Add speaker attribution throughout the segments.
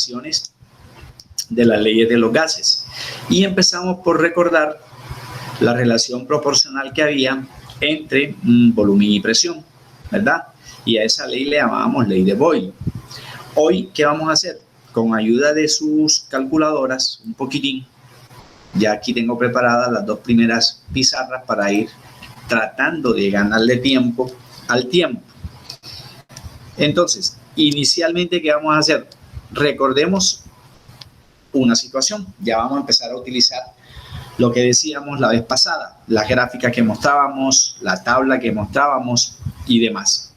Speaker 1: aplicaciones de las leyes de los gases. Y empezamos por recordar la relación proporcional que había entre volumen y presión, ¿verdad? Y a esa ley le llamábamos ley de Boyle. Hoy, ¿qué vamos a hacer? Con ayuda de sus calculadoras, un poquitín, ya aquí tengo preparadas las dos primeras pizarras para ir tratando de ganarle tiempo al tiempo. Entonces, inicialmente, ¿qué vamos a hacer? Recordemos una situación. Ya vamos a empezar a utilizar lo que decíamos la vez pasada, las gráficas que mostrábamos, la tabla que mostrábamos y demás.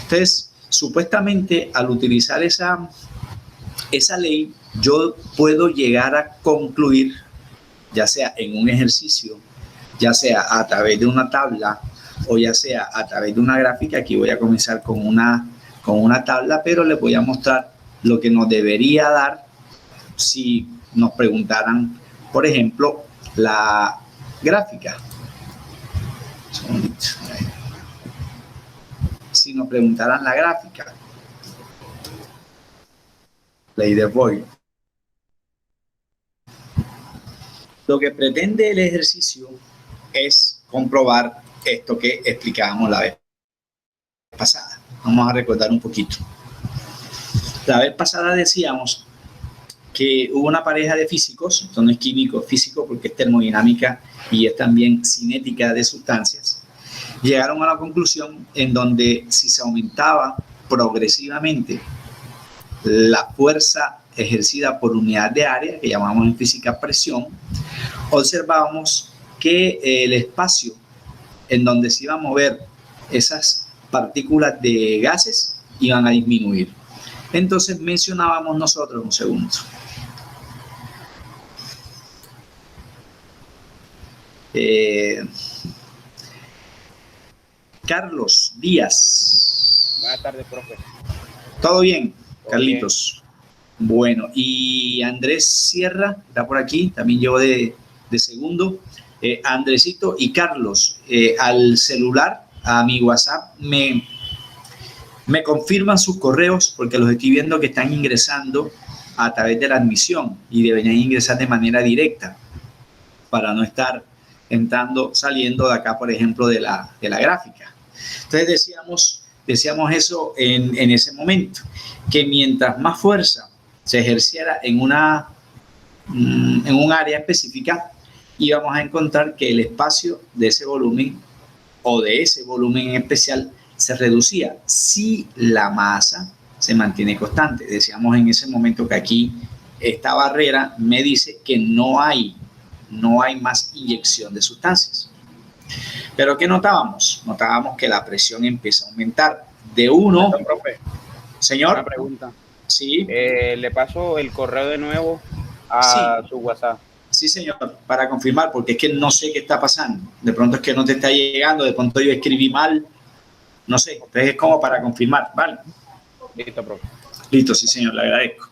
Speaker 1: Entonces, supuestamente, al utilizar esa ley, yo puedo llegar a concluir, ya sea en un ejercicio, ya sea a través de una tabla o ya sea a través de una gráfica. Aquí voy a comenzar con una tabla, pero les voy a mostrar lo que nos debería dar si nos preguntaran, por ejemplo, la gráfica. Si nos preguntaran la gráfica, ley de Boyle. Lo que pretende el ejercicio es comprobar esto que explicábamos la vez pasada. Vamos a recordar un poquito. La vez pasada decíamos que hubo una pareja de físicos, esto no es químico, físico, porque es termodinámica y es también cinética de sustancias. Llegaron a la conclusión en donde si se aumentaba progresivamente la fuerza ejercida por unidad de área, que llamamos en física presión, observábamos que el espacio en donde se iba a mover esas partículas de gases iban a disminuir. Entonces mencionábamos nosotros, un segundo. Carlos Díaz.
Speaker 2: Buenas tardes, profe.
Speaker 1: ¿Todo bien, Carlitos? Bien. Bueno, y Andrés Sierra, está por aquí, también yo de segundo. Andresito y Carlos, al celular, a mi WhatsApp, me confirman sus correos porque los estoy viendo que están ingresando a través de la admisión y deberían ingresar de manera directa para no estar entrando, saliendo de acá, por ejemplo, de la gráfica. Entonces decíamos eso en ese momento, que mientras más fuerza se ejerciera en un área específica, íbamos a encontrar que el espacio de ese volumen o de ese volumen en especial se reducía si la masa se mantiene constante. Decíamos en ese momento que aquí esta barrera me dice que no hay más inyección de sustancias. Pero ¿qué notábamos? Notábamos que la presión empieza a aumentar de 1.
Speaker 2: Profe,
Speaker 1: señor.
Speaker 2: una pregunta.
Speaker 1: Sí.
Speaker 2: Le paso el correo de nuevo a su WhatsApp.
Speaker 1: Sí, señor, para confirmar, porque es que no sé qué está pasando. De pronto es que no te está llegando, de pronto yo escribí mal, no sé. Entonces es como para confirmar, ¿vale?
Speaker 2: Listo, profe.
Speaker 1: Listo, sí, señor, le agradezco.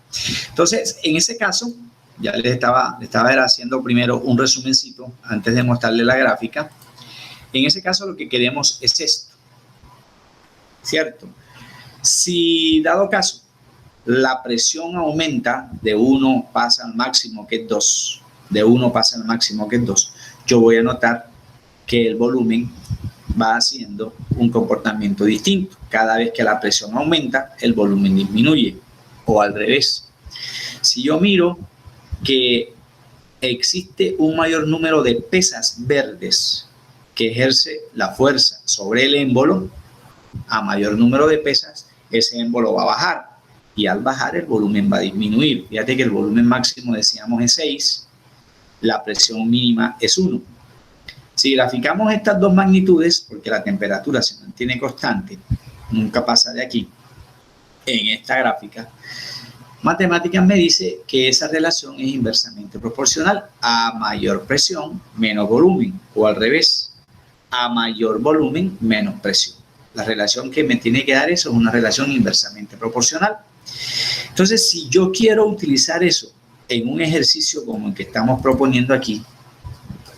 Speaker 1: Entonces, en ese caso, ya les estaba haciendo primero un resumencito antes de mostrarle la gráfica. En ese caso, lo que queremos es esto, ¿cierto? Si, dado caso, la presión aumenta de 1 pasa al máximo, que es 2, de 1 pasa al máximo, que es 2, yo voy a notar que el volumen va haciendo un comportamiento distinto. Cada vez que la presión aumenta, el volumen disminuye, o al revés. Si yo miro que existe un mayor número de pesas verdes que ejerce la fuerza sobre el émbolo, a mayor número de pesas, ese émbolo va a bajar, y al bajar el volumen va a disminuir. Fíjate que el volumen máximo, decíamos, es 6, la presión mínima es 1. Si graficamos estas dos magnitudes, porque la temperatura se mantiene constante, nunca pasa de aquí, en esta gráfica, matemáticas me dice que esa relación es inversamente proporcional. A mayor presión, menos volumen, o al revés, a mayor volumen, menos presión. La relación que me tiene que dar eso es una relación inversamente proporcional. Entonces, si yo quiero utilizar eso en un ejercicio como el que estamos proponiendo aquí,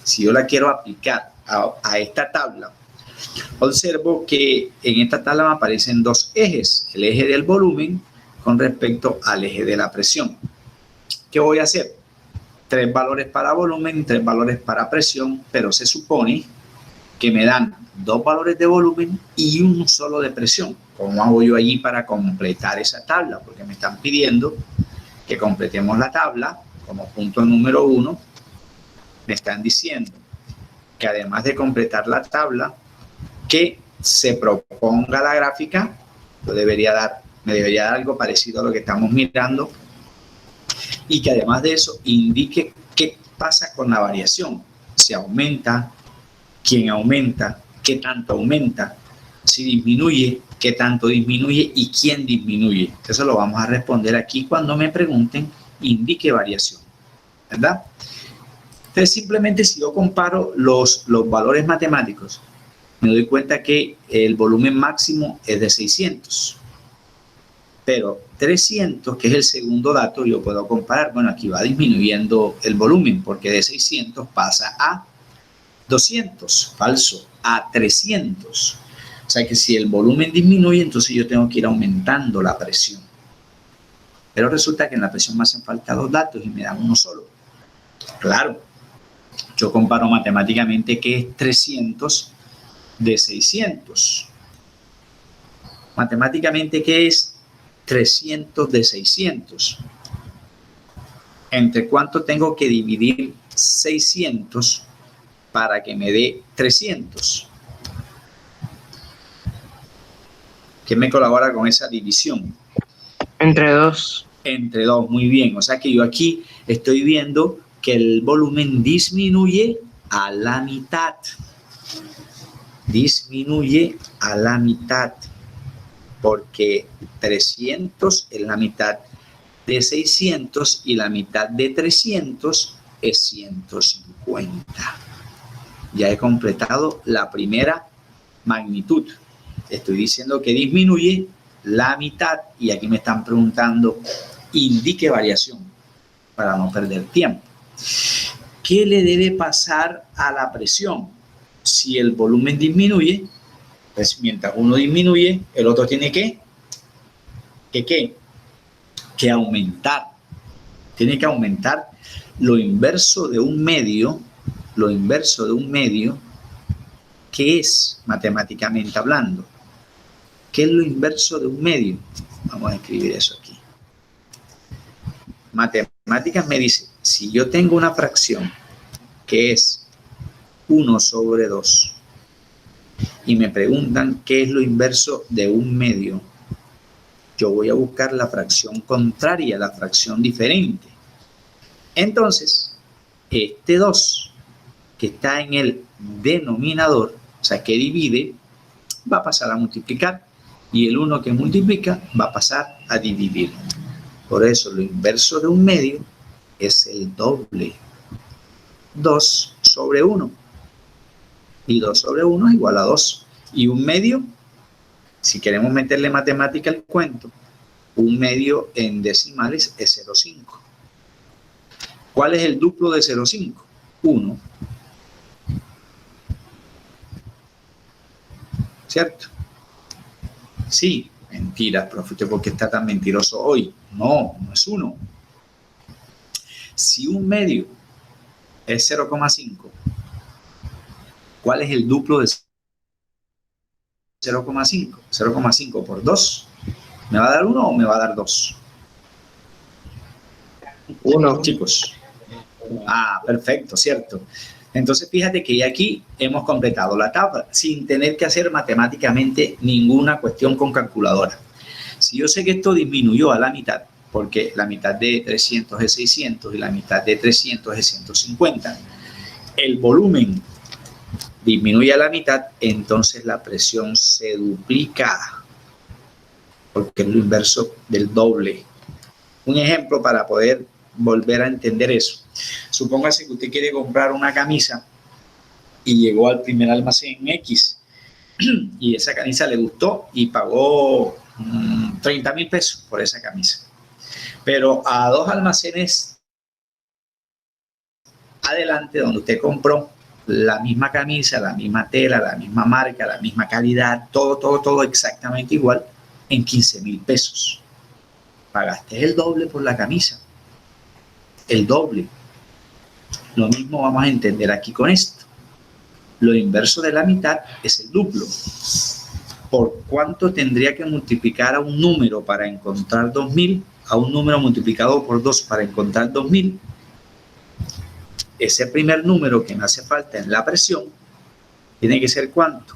Speaker 1: si yo la quiero aplicar a esta tabla, observo que en esta tabla me aparecen dos ejes, el eje del volumen con respecto al eje de la presión. ¿Qué voy a hacer? 3 valores para volumen, 3 valores para presión, pero se supone que me dan 2 valores de volumen y 1 solo de presión. ¿Cómo hago yo allí para completar esa tabla? Porque me están pidiendo que completemos la tabla como punto número 1. Me están diciendo que además de completar la tabla, que se proponga la gráfica, me debería dar algo parecido a lo que estamos mirando, y que además de eso indique qué pasa con la variación, si aumenta, quién aumenta, qué tanto aumenta, si disminuye, qué tanto disminuye y quién disminuye. Eso lo vamos a responder aquí cuando me pregunten, indique variación, ¿verdad? Entonces, simplemente si yo comparo los valores matemáticos, me doy cuenta que el volumen máximo es de 600. Pero 300, que es el segundo dato, yo puedo comparar. Bueno, aquí va disminuyendo el volumen, porque de 600 pasa a 200, falso, a 300. O sea que si el volumen disminuye, entonces yo tengo que ir aumentando la presión. Pero resulta que en la presión me hacen falta 2 datos y me dan uno solo. Claro, yo comparo matemáticamente que es 300 de 600. Matemáticamente, ¿qué es 300 de 600? ¿Entre cuánto tengo que dividir 600 para que me dé 300? ¿Quién me colabora con esa división?
Speaker 3: Entre 2.
Speaker 1: Entre 2, muy bien. O sea que yo aquí estoy viendo que el volumen disminuye a la mitad. Disminuye a la mitad, porque 300 es la mitad de 600 y la mitad de 300 es 150. Ya he completado la primera magnitud. Estoy diciendo que disminuye la mitad y aquí me están preguntando, indique variación para no perder tiempo. ¿Qué le debe pasar a la presión? Si el volumen disminuye, pues mientras uno disminuye, el otro tiene que aumentar. Tiene que aumentar lo inverso de un medio. Lo inverso de un medio, ¿qué es matemáticamente hablando? ¿Qué es lo inverso de un medio? Vamos a escribir eso aquí. Matemáticas me dice, si yo tengo una fracción que es 1 sobre 2 y me preguntan qué es lo inverso de un medio, yo voy a buscar la fracción contraria, la fracción diferente. Entonces, este 2 que está en el denominador, o sea, que divide, va a pasar a multiplicar, y el 1 que multiplica va a pasar a dividir. Por eso, lo inverso de un medio es el doble. 2 sobre 1. Y 2 sobre 1 es igual a 2. Y un medio, si queremos meterle matemática al cuento, un medio en decimales es 0,5. ¿Cuál es el duplo de 0,5? 1. ¿Cierto? Sí, mentira, profe, ¿por qué está tan mentiroso hoy? No, no es 1. Si un medio es 0,5, ¿cuál es el duplo de 0,5? 0,5 por 2. ¿Me va a dar 1 o me va a dar 2?
Speaker 3: 1.
Speaker 1: Chicos. Ah, perfecto, cierto. Entonces, fíjate que ya aquí hemos completado la tabla sin tener que hacer matemáticamente ninguna cuestión con calculadora. Si yo sé que esto disminuyó a la mitad, porque la mitad de 300 es 600 y la mitad de 300 es 150, el volumen disminuye a la mitad, entonces la presión se duplica, porque es lo inverso del doble. Un ejemplo para poder volver a entender eso. Supóngase que usted quiere comprar una camisa y llegó al primer almacén X y esa camisa le gustó y pagó 30,000 pesos por esa camisa. Pero a 2 almacenes adelante, donde usted compró la misma camisa, la misma tela, la misma marca, la misma calidad, todo exactamente igual, en 15,000 pesos. Pagaste el doble por la camisa. El doble. Lo mismo vamos a entender aquí con esto. Lo inverso de la mitad es el duplo. ¿Por cuánto tendría que multiplicar a un número para encontrar 2000? A un número multiplicado por 2 para encontrar 2000. Ese primer número que me hace falta en la presión tiene que ser ¿cuánto?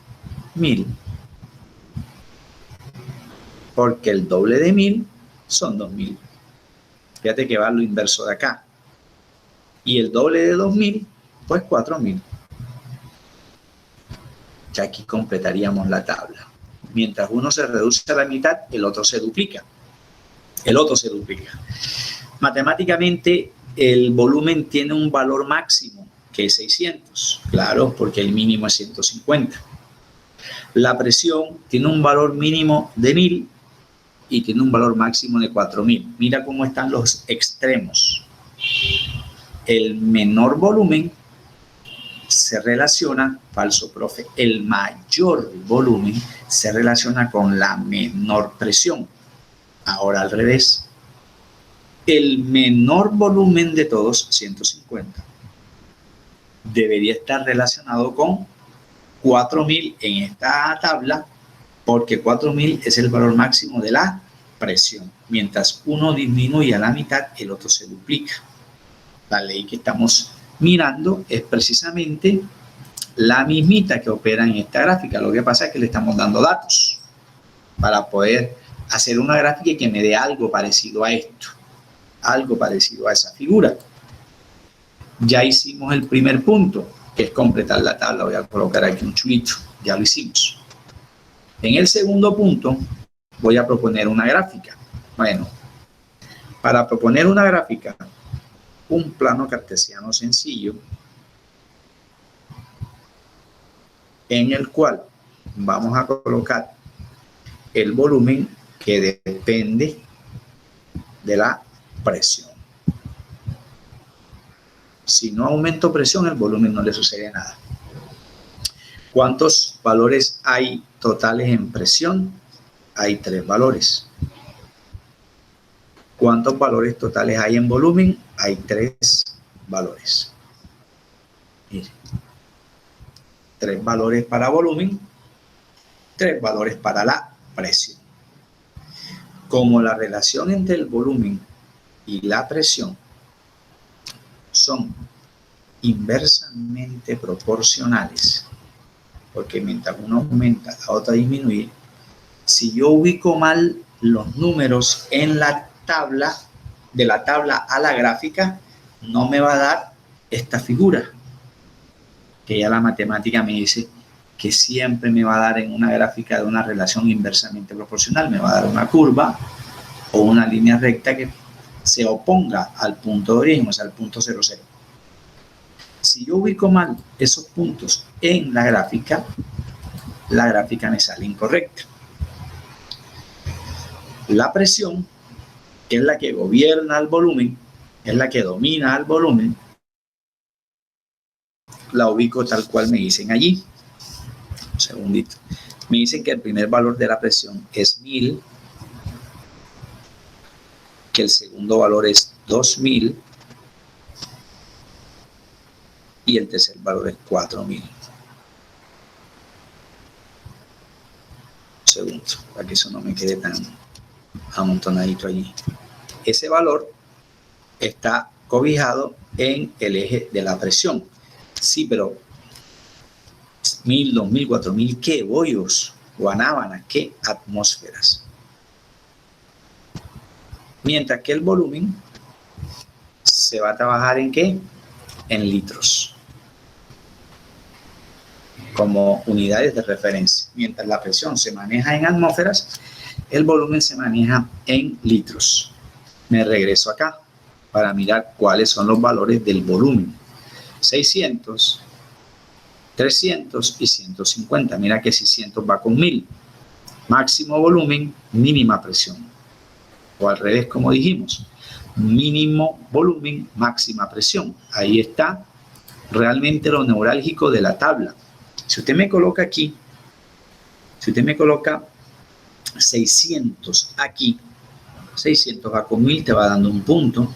Speaker 1: 1000. Porque el doble de 1000 son 2000. Fíjate que va lo inverso de acá. Y el doble de 2000, pues 4000. Ya aquí completaríamos la tabla. Mientras uno se reduce a la mitad, el otro se duplica. El otro se duplica. Matemáticamente, el volumen tiene un valor máximo, que es 600. Claro, porque el mínimo es 150. La presión tiene un valor mínimo de 1000 y tiene un valor máximo de 4000. Mira cómo están los extremos. El menor volumen se relaciona, falso profe, el mayor volumen se relaciona con la menor presión. Ahora al revés. El menor volumen de todos, 150, debería estar relacionado con 4000 en esta tabla, porque 4000 es el valor máximo de la presión. Mientras uno disminuye a la mitad, el otro se duplica. La ley que estamos mirando es precisamente la mismita que opera en esta gráfica. Lo que pasa es que le estamos dando datos para poder hacer una gráfica que me dé algo parecido a esto, algo parecido a esa figura. Ya hicimos el primer punto, que es completar la tabla. Voy a colocar aquí un chulito, ya lo hicimos. En el segundo punto voy a proponer una gráfica. Bueno, para proponer una gráfica, un plano cartesiano sencillo en el cual vamos a colocar el volumen que depende de la presión. Si no aumento presión, el volumen no le sucede nada. ¿Cuántos valores hay totales en presión? Hay 3 valores. ¿Cuántos valores totales hay en volumen? Hay 3 valores. Mire. 3 valores para volumen, 3 valores para la presión. Como la relación entre el volumen y la presión son inversamente proporcionales, porque mientras uno aumenta, la otra disminuye. Si yo ubico mal los números en la tabla, de la tabla a la gráfica, no me va a dar esta figura, que ya la matemática me dice que siempre me va a dar en una gráfica de una relación inversamente proporcional. Me va a dar una curva o una línea recta que se oponga al punto de origen, o sea, al punto 0,0. Si yo ubico mal esos puntos en la gráfica me sale incorrecta. La presión, que es la que gobierna el volumen, es la que domina al volumen, la ubico tal cual me dicen allí. Un segundito. Me dicen que el primer valor de la presión es 1000, que el segundo valor es 2000 y el tercer valor es 4000. Un segundo, para que eso no me quede tan amontonadito allí. Ese valor está cobijado en el eje de la presión. Sí, pero 1000, 2000, 4000, ¿qué bollos? Guanábanas, ¿qué atmósferas? Mientras que el volumen se va a trabajar ¿en qué? En litros, como unidades de referencia. Mientras la presión se maneja en atmósferas, el volumen se maneja en litros. Me regreso acá para mirar cuáles son los valores del volumen. 600, 300 y 150. Mira que 600 va con 1000. Máximo volumen, mínima presión. O al revés, como dijimos. Mínimo volumen, máxima presión. Ahí está realmente lo neurálgico de la tabla. Si usted me coloca aquí, si usted me coloca 600 aquí, 600 va con 1000, te va dando un punto.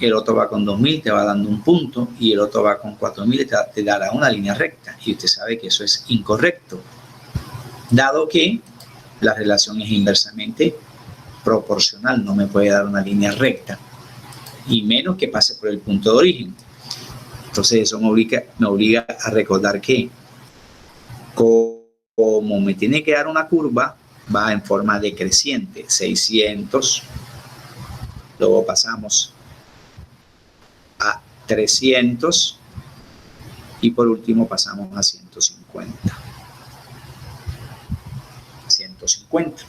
Speaker 1: El otro va con 2000, te va dando un punto. Y el otro va con 4000, te dará una línea recta. Y usted sabe que eso es incorrecto, dado que la relación es inversamente proporcional. No me puede dar una línea recta, y menos que pase por el punto de origen. Entonces eso me obliga a recordar que como me tiene que dar una curva, va en forma decreciente. 600, luego pasamos a 300 y por último pasamos a 150. 150.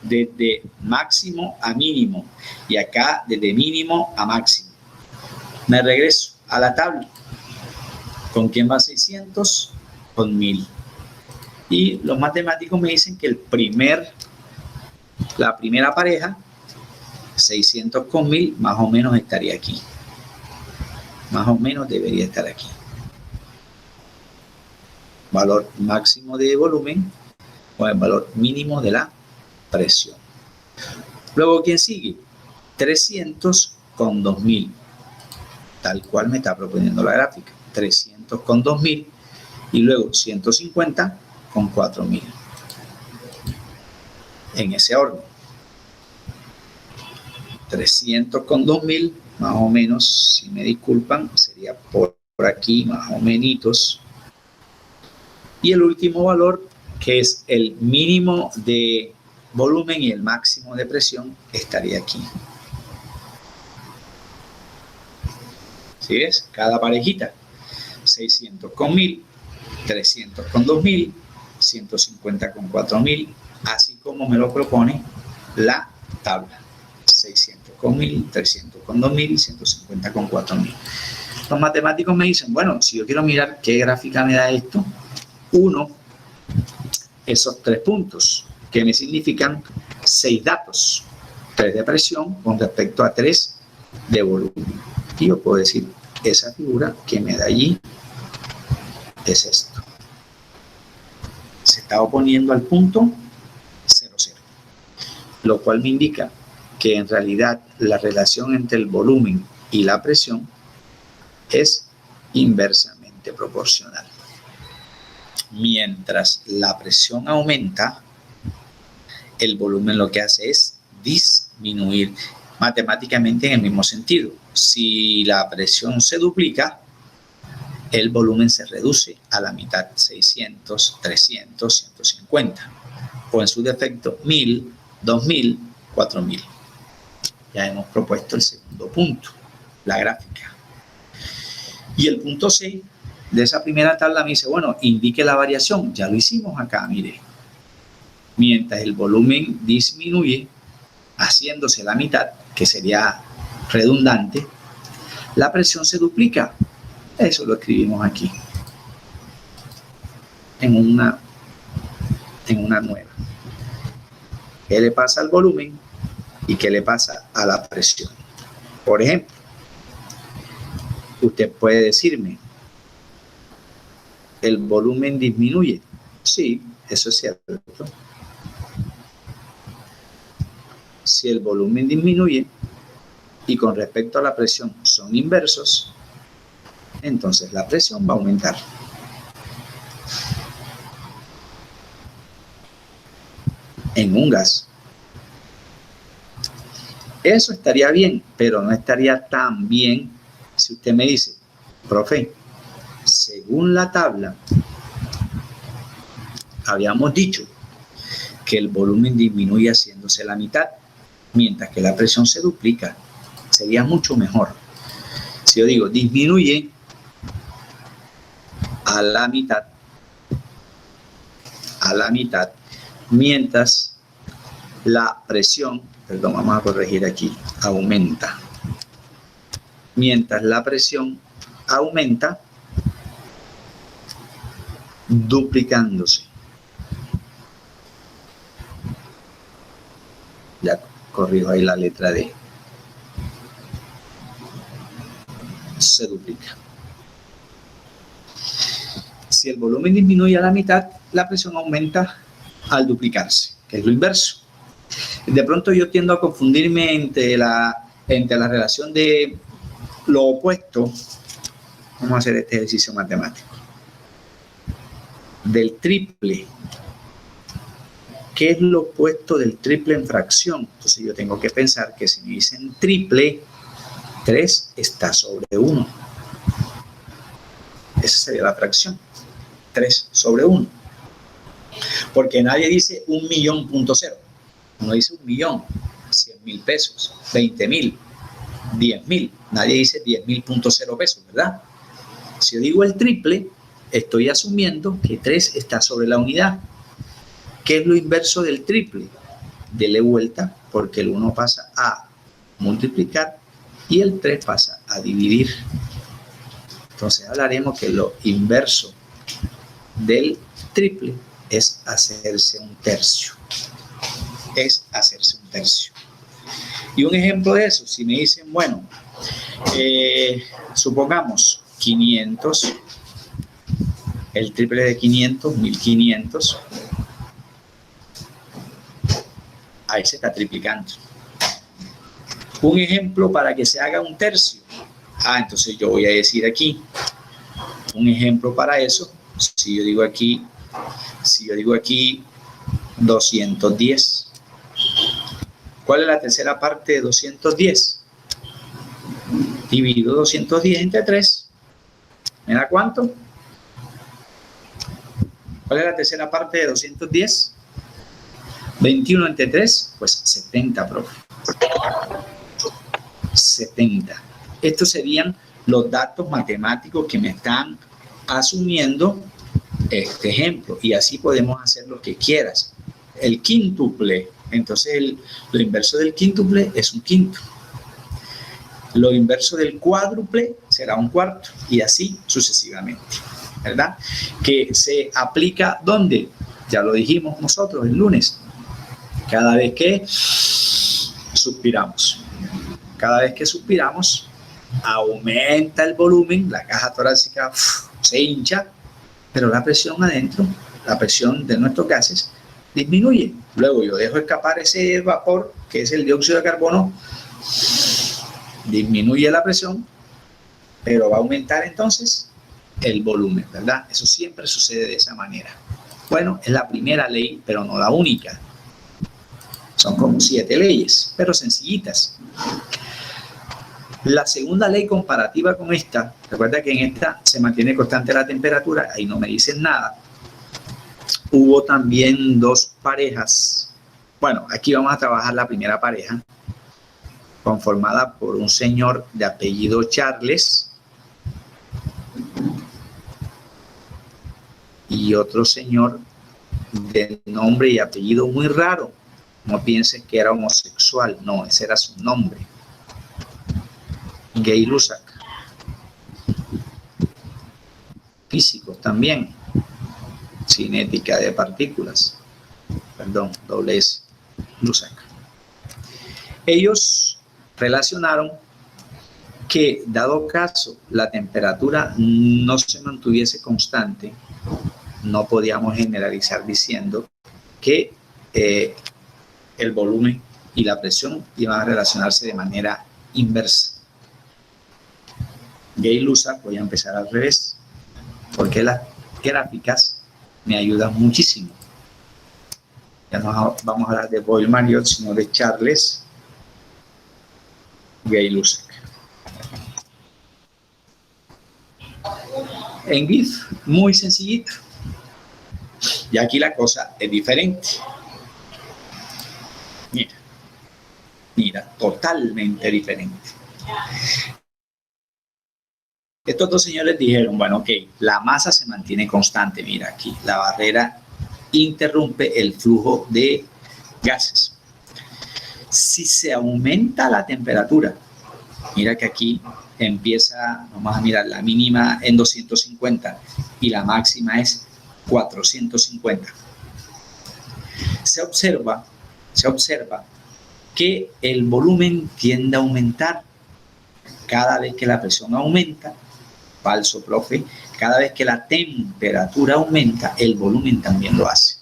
Speaker 1: Desde máximo a mínimo, y acá desde mínimo a máximo. Me regreso a la tabla. ¿Con quién va 600? Con 1000. Y los matemáticos me dicen que la primera pareja, 600 con 1000, más o menos estaría aquí. Más o menos debería estar aquí. Valor máximo de volumen con el valor mínimo de la presión. Luego, ¿quién sigue? 300 con 2000. Tal cual me está proponiendo la gráfica. 300 con 2000 y luego 150 con 4000. En ese orden. 300 con 2000, más o menos, si me disculpan, sería por aquí, más o menos. Y el último valor, que es el mínimo de volumen y el máximo de presión, estaría aquí. ¿Sí ves? Cada parejita. 600 con 1000, 300 con 2000, 150 con 4000, así como me lo propone la tabla. 600 con 1000, 300 con 2000, 150 con 4000. Los matemáticos me dicen, bueno, si yo quiero mirar qué gráfica me da esto, esos 3 puntos, que me significan 6 datos, 3 de presión con respecto a 3 de volumen. Y yo puedo decir, esa figura que me da allí es esto. Se está oponiendo al punto 0, 0. Lo cual me indica que en realidad la relación entre el volumen y la presión es inversamente proporcional. Mientras la presión aumenta, el volumen lo que hace es disminuir, matemáticamente en el mismo sentido. Si la presión se duplica, el volumen se reduce a la mitad, 600, 300, 150, o en su defecto 1000, 2000, 4000. Ya hemos propuesto el segundo punto, la gráfica. Y el punto 6 de esa primera tabla me dice, bueno, indique la variación. Ya lo hicimos acá, mire. Mientras el volumen disminuye, haciéndose la mitad, que sería redundante, la presión se duplica. Eso lo escribimos aquí, en una nueva. ¿Qué le pasa al volumen y qué le pasa a la presión? Por ejemplo, usted puede decirme, ¿el volumen disminuye? Sí, eso es cierto. Si el volumen disminuye y con respecto a la presión son inversos, entonces la presión va a aumentar. En un gas. Eso estaría bien, pero no estaría tan bien si usted me dice, profe, según la tabla, habíamos dicho que el volumen disminuye haciéndose la mitad, mientras que la presión se duplica. Sería mucho mejor. Si yo digo, disminuye a la mitad, mientras la presión, perdón, vamos a corregir aquí, aumenta. Mientras la presión aumenta, duplicándose. Ya corrijo ahí la letra D. Se duplica. Si el volumen disminuye a la mitad, la presión aumenta al duplicarse, que es lo inverso. De pronto yo tiendo a confundirme entre la relación de lo opuesto. Vamos a hacer este ejercicio matemático. Del triple. ¿Qué es lo opuesto del triple en fracción? Entonces yo tengo que pensar que si me dicen triple, 3 está sobre 1. Esa sería la fracción. 3 sobre 1. Porque nadie dice 1.000.0. Uno dice 1.000.000, 100.000 pesos, 20.000, 10.000. Nadie dice 10.000.0 pesos, ¿verdad? Si yo digo el triple, estoy asumiendo que 3 está sobre la unidad. ¿Qué es lo inverso del triple? Dele vuelta, porque el 1 pasa a multiplicar y el 3 pasa a dividir. Entonces hablaremos que lo inverso del triple es hacerse un tercio. Es hacerse un tercio. Y un ejemplo de eso, si me dicen, bueno, supongamos 500, el triple de 500, 1500, ahí se está triplicando. Un ejemplo para que se haga un tercio. Entonces yo voy a decir aquí, un ejemplo para eso, si yo digo aquí 210. ¿Cuál es la tercera parte de 210? Divido 210 entre 3. ¿Me da cuánto? ¿Cuál es la tercera parte de 210? 21 entre 3, pues 70, profe. 70. Estos serían los datos matemáticos que me están asumiendo este ejemplo. Y así podemos hacer lo que quieras. El quíntuple, entonces lo inverso del quíntuple es un quinto. Lo inverso del cuádruple será un cuarto. Y así sucesivamente, ¿verdad? Que se aplica ¿dónde? Ya lo dijimos nosotros el lunes. Cada vez que suspiramos. Cada vez que suspiramos, aumenta el volumen, la caja torácica se hincha, pero la presión adentro, la presión de nuestros gases, disminuye. Luego yo dejo escapar ese vapor, que es el dióxido de carbono, disminuye la presión, pero va a aumentar entonces el volumen, ¿verdad? Eso siempre sucede de esa manera. Bueno, es la primera ley, pero no la única. Son como 7 leyes, pero sencillitas. La segunda ley comparativa con esta, recuerda que en esta se mantiene constante la temperatura, ahí no me dicen nada. Hubo también 2 parejas. Bueno, aquí vamos a trabajar la primera pareja, conformada por un señor de apellido Charles y otro señor de nombre y apellido muy raro. No pienses que era homosexual, no, ese era su nombre. Gay-Lussac. Físicos también. Cinética de partículas. Perdón, doble S. Lussac. Ellos relacionaron que, dado caso la temperatura no se mantuviese constante, no podíamos generalizar diciendo que el volumen y la presión iban a relacionarse de manera inversa. Gay-Lussac, voy a empezar al revés, porque las gráficas me ayudan muchísimo. Ya no vamos a hablar de Boyle-Marriott, sino de Charles Gay-Lussac. En GIF, muy sencillito. Y aquí la cosa es diferente. Mira, totalmente diferente. Estos dos señores dijeron, bueno, ok, la masa se mantiene constante. Mira aquí, la barrera interrumpe el flujo de gases. Si se aumenta la temperatura, mira que aquí empieza, vamos a mirar, la mínima en 250 y la máxima es 450. Se observa que el volumen tiende a aumentar cada vez que la presión aumenta. Falso, profe. Cada vez que la temperatura aumenta, el volumen también lo hace.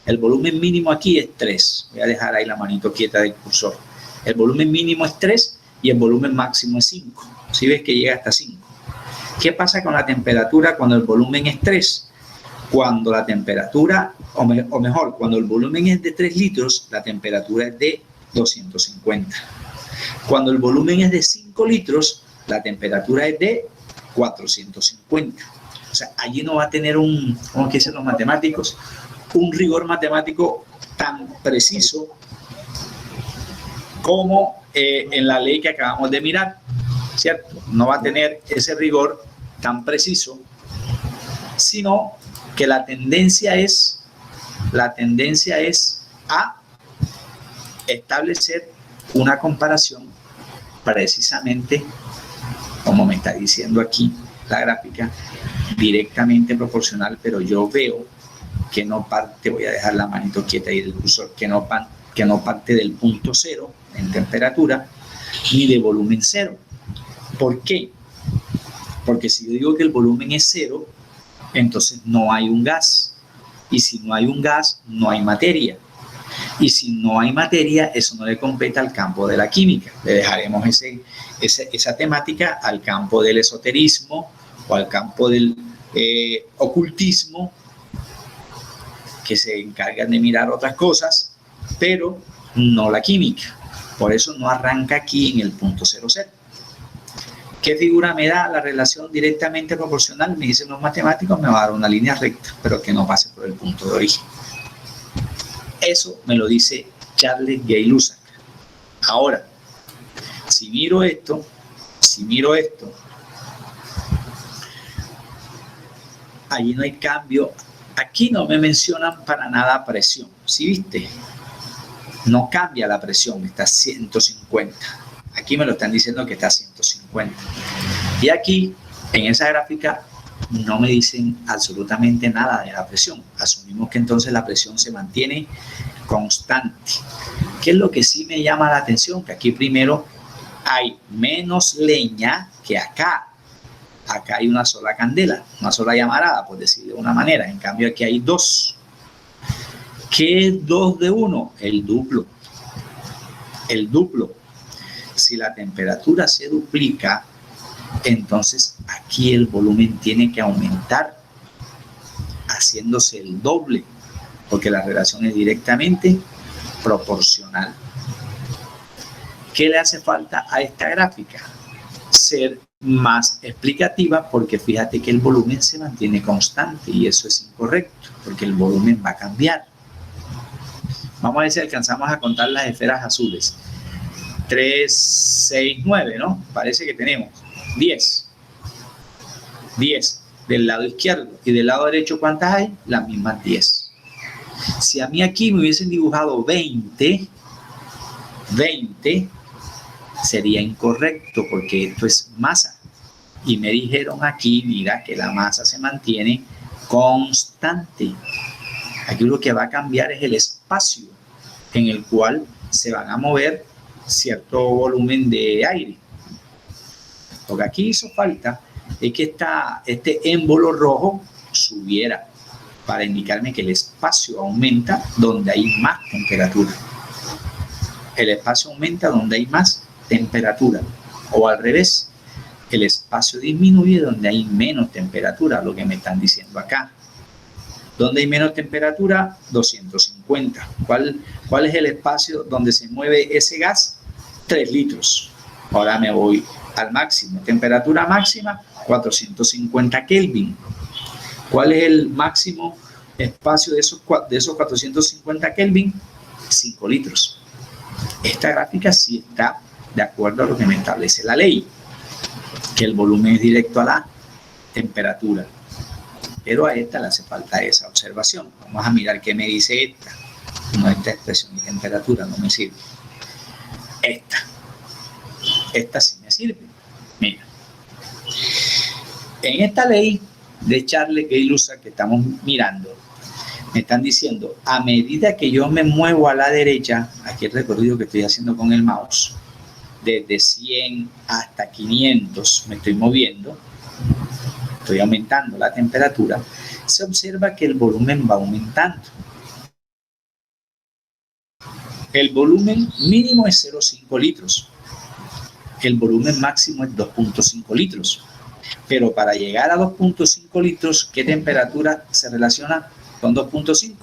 Speaker 1: El volumen mínimo aquí es 3. Voy a dejar ahí la manito quieta del cursor. El volumen mínimo es 3 y el volumen máximo es 5. ¿Sí ves que llega hasta 5? ¿Qué pasa con la temperatura cuando el volumen es 3? Cuando la temperatura, o mejor, cuando el volumen es de 3 litros, la temperatura es de 250. Cuando el volumen es de 5 litros, la temperatura es de 450. O sea, allí no va a tener un, ¿cómo dicen los matemáticos? Un rigor matemático tan preciso como en la ley que acabamos de mirar, ¿cierto? No va a tener ese rigor tan preciso, sino que la tendencia es a establecer una comparación precisamente, como me está diciendo aquí la gráfica, directamente proporcional, pero yo veo que no parte, voy a dejar la manito quieta ahí del cursor, que no parte del punto cero en temperatura, ni de volumen cero. ¿Por qué? Porque si yo digo que el volumen es cero, entonces no hay un gas. Y si no hay un gas, no hay materia. Y si no hay materia, eso no le compete al campo de la química. Le dejaremos esa temática al campo del esoterismo o al campo del ocultismo, que se encargan de mirar otras cosas, pero no la química. Por eso no arranca aquí en el punto 00. ¿Qué figura me da la relación directamente proporcional? Me dicen los matemáticos, me va a dar una línea recta, pero que no pase por el punto de origen. Eso me lo dice Charles Gay-Lussac. Ahora, si miro esto, allí no hay cambio. Aquí no me mencionan para nada presión. ¿Sí viste? No cambia la presión, está a 150. Aquí me lo están diciendo que está a 150. Y aquí, en esa gráfica, no me dicen absolutamente nada de la presión. Asumimos que entonces la presión se mantiene constante. ¿Qué es lo que sí me llama la atención? Que aquí primero hay menos leña que acá. Acá hay una sola candela, una sola llamarada, por decirlo de una manera. En cambio, aquí hay 2. ¿Qué es 2 de 1? El duplo. El duplo. Si la temperatura se duplica, entonces aquí el volumen tiene que aumentar, haciéndose el doble, porque la relación es directamente proporcional. ¿Qué le hace falta a esta gráfica? Ser más explicativa, porque fíjate que el volumen se mantiene constante y eso es incorrecto, porque el volumen va a cambiar. Vamos a ver si alcanzamos a contar las esferas azules. 3, 6, 9, ¿no? Parece que tenemos 10. 10 del lado izquierdo. Y del lado derecho, ¿cuántas hay? Las mismas 10. Si a mí aquí me hubiesen dibujado 20, sería incorrecto, porque esto es masa. Y me dijeron aquí, mira, que la masa se mantiene constante. Aquí lo que va a cambiar es el espacio en el cual se van a mover cierto volumen de aire. Lo que aquí hizo falta es que este émbolo rojo subiera para indicarme que el espacio aumenta donde hay más temperatura. El espacio aumenta donde hay más temperatura, o al revés, el espacio disminuye donde hay menos temperatura, lo que me están diciendo acá. ¿Dónde hay menos temperatura? 250. ¿Cuál es el espacio donde se mueve ese gas? 3 litros. Ahora me voy al máximo. Temperatura máxima, 450 Kelvin. ¿Cuál es el máximo espacio de esos 450 Kelvin? 5 litros. Esta gráfica sí está de acuerdo a lo que me establece la ley, que el volumen es directo a la temperatura. Pero a esta le hace falta esa observación. Vamos a mirar qué me dice esta. No, esta expresión de temperatura no me sirve. Esta sí me sirve. Mira. En esta ley de Charles Gay-Lussac que estamos mirando, me están diciendo, a medida que yo me muevo a la derecha, aquí el recorrido que estoy haciendo con el mouse, desde 100 hasta 500 me estoy moviendo, estoy aumentando la temperatura, se observa que el volumen va aumentando. El volumen mínimo es 0,5 litros. El volumen máximo es 2,5 litros. Pero para llegar a 2,5 litros, ¿qué temperatura se relaciona con 2,5?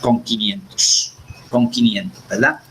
Speaker 1: Con 500. Con 500, ¿verdad?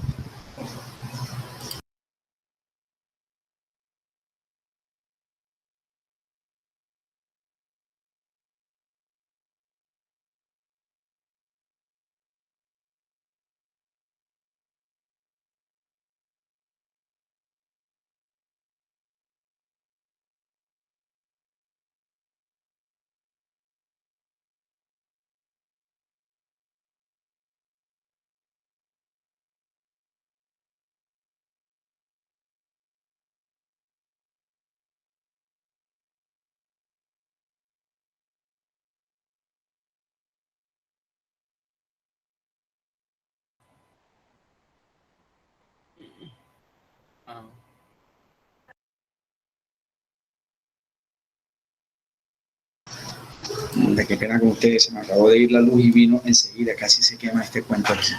Speaker 1: De qué pena con ustedes, se me acabó de ir la luz y vino enseguida, casi se quema este cuento aquí.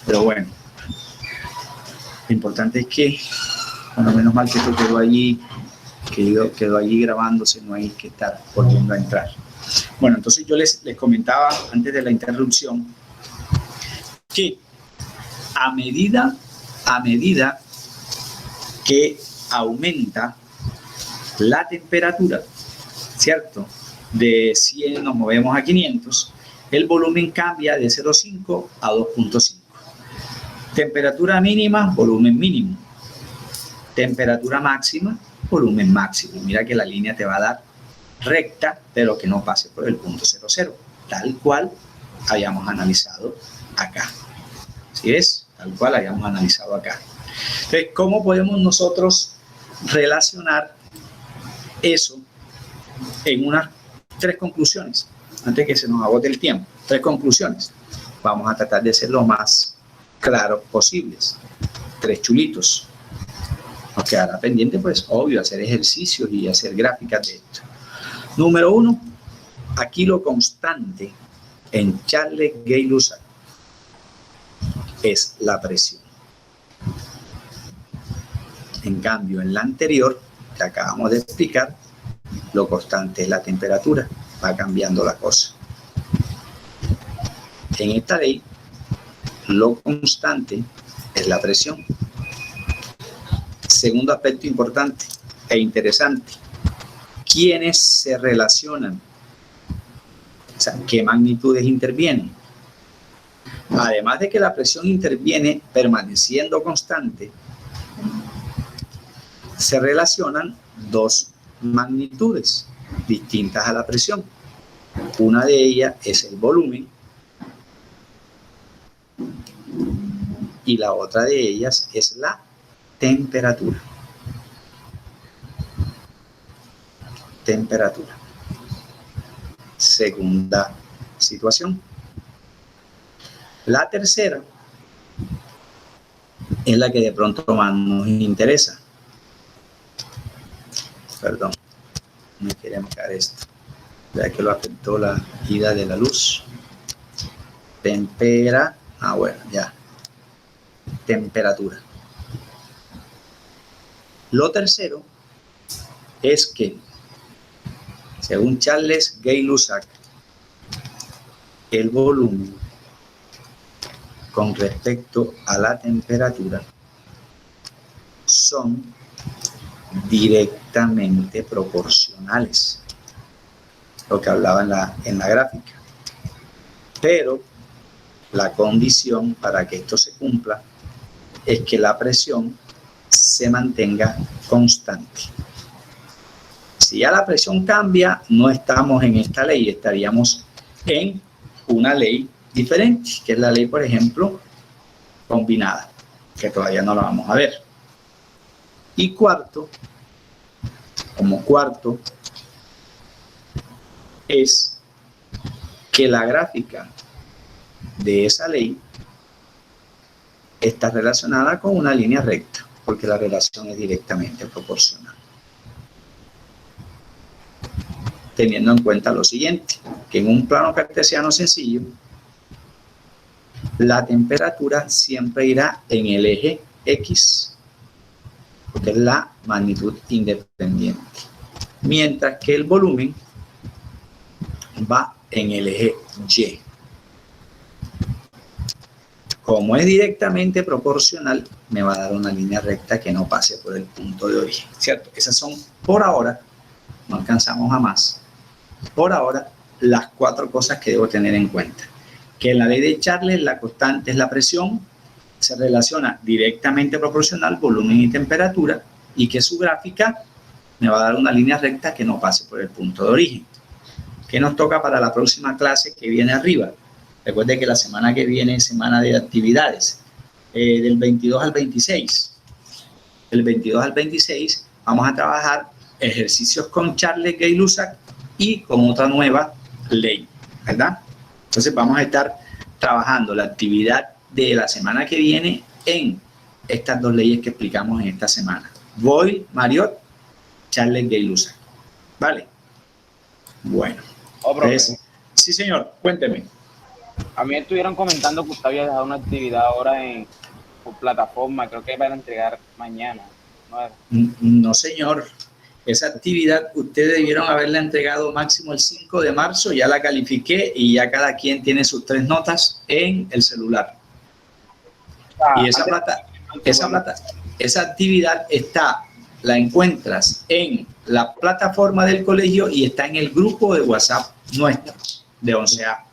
Speaker 1: Pero bueno, lo importante es que, bueno, menos mal que esto quedó allí, quedó allí grabándose, no hay que estar volviendo a entrar. Bueno, entonces yo les comentaba antes de la interrupción que a medida que aumenta la temperatura, ¿cierto? De 100 nos movemos a 500, el volumen cambia de 0,5 a 2,5. Temperatura mínima, volumen mínimo. Temperatura máxima, volumen máximo. Mira que la línea te va a dar recta, pero que no pase por el punto 00, tal cual habíamos analizado acá. ¿Sí ves? Tal cual habíamos analizado acá. Entonces, ¿cómo podemos nosotros relacionar eso en unas 3 conclusiones? Antes que se nos agote el tiempo, 3 conclusiones. Vamos a tratar de ser lo más claros posibles. 3 chulitos. Nos quedará pendiente, pues, obvio, hacer ejercicios y hacer gráficas de esto. Número 1, aquí lo constante en Charles Gay-Lussac es la presión. En cambio, en la anterior, que acabamos de explicar, lo constante es la temperatura, va cambiando la cosa. En esta ley, lo constante es la presión. Segundo aspecto importante e interesante, ¿quiénes se relacionan? O sea, ¿qué magnitudes intervienen? Además de que la presión interviene permaneciendo constante, se relacionan 2 magnitudes distintas a la presión. Una de ellas es el volumen y la otra de ellas es la temperatura. Temperatura. Segunda situación. La tercera es la que de pronto más nos interesa. Perdón, no queremos caer esto. Ya que lo afectó la ida de la luz. Bueno, ya. Temperatura. Lo tercero es que, según Charles Gay-Lussac, el volumen con respecto a la temperatura son directamente proporcionales, lo que hablaba en la gráfica. Pero la condición para que esto se cumpla es que la presión se mantenga constante. Si ya la presión cambia, no estamos en esta ley, estaríamos en una ley diferente, que es la ley, por ejemplo, combinada, que todavía no la vamos a ver. Y cuarto, como cuarto, es que la gráfica de esa ley está relacionada con una línea recta, porque la relación es directamente proporcional. Teniendo en cuenta lo siguiente, que en un plano cartesiano sencillo, la temperatura siempre irá en el eje X, porque es la magnitud independiente, mientras que el volumen va en el eje Y. Como es directamente proporcional, me va a dar una línea recta que no pase por el punto de origen, ¿cierto? Esas son, por ahora, no alcanzamos a más, por ahora, las 4 cosas que debo tener en cuenta. Que en la ley de Charles la constante es la presión, se relaciona directamente proporcional, volumen y temperatura, y que su gráfica me va a dar una línea recta que no pase por el punto de origen. ¿Qué nos toca para la próxima clase que viene arriba? Recuerde que la semana que viene es semana de actividades, del 22 al 26. Del 22 al 26 vamos a trabajar ejercicios con Charles Gay-Lussac y con otra nueva ley, ¿verdad? Entonces vamos a estar trabajando la actividad de la semana que viene en estas 2 leyes que explicamos en esta semana. Boyle, Marriott, Charles Gay-Lussac. ¿Vale? Bueno. Entonces, sí, señor, cuénteme.
Speaker 2: A mí estuvieron comentando que usted había dejado una actividad ahora en su plataforma, creo que van a entregar mañana, ¿no?
Speaker 1: No, señor. Esa actividad ustedes debieron haberla entregado máximo el 5 de marzo, ya la califiqué y ya cada quien tiene sus 3 notas en el celular. Y esa actividad la encuentras en la plataforma del colegio y está en el grupo de WhatsApp nuestro, de 11A.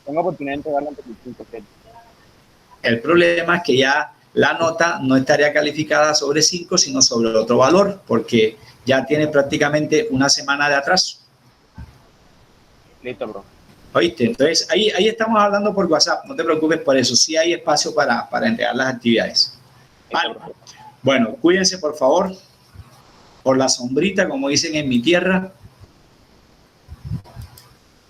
Speaker 2: Tengo oportunidad de entregarla ante el 5, ¿cierto?
Speaker 1: El problema es que ya la nota no estaría calificada sobre 5, sino sobre otro valor, porque ya tiene prácticamente una semana de atraso.
Speaker 2: Listo, bro.
Speaker 1: ¿Oíste? Entonces, ahí estamos hablando por WhatsApp, no te preocupes por eso, sí hay espacio para entregar las actividades. Vale. Bueno, cuídense por favor, por la sombrita, como dicen en mi tierra,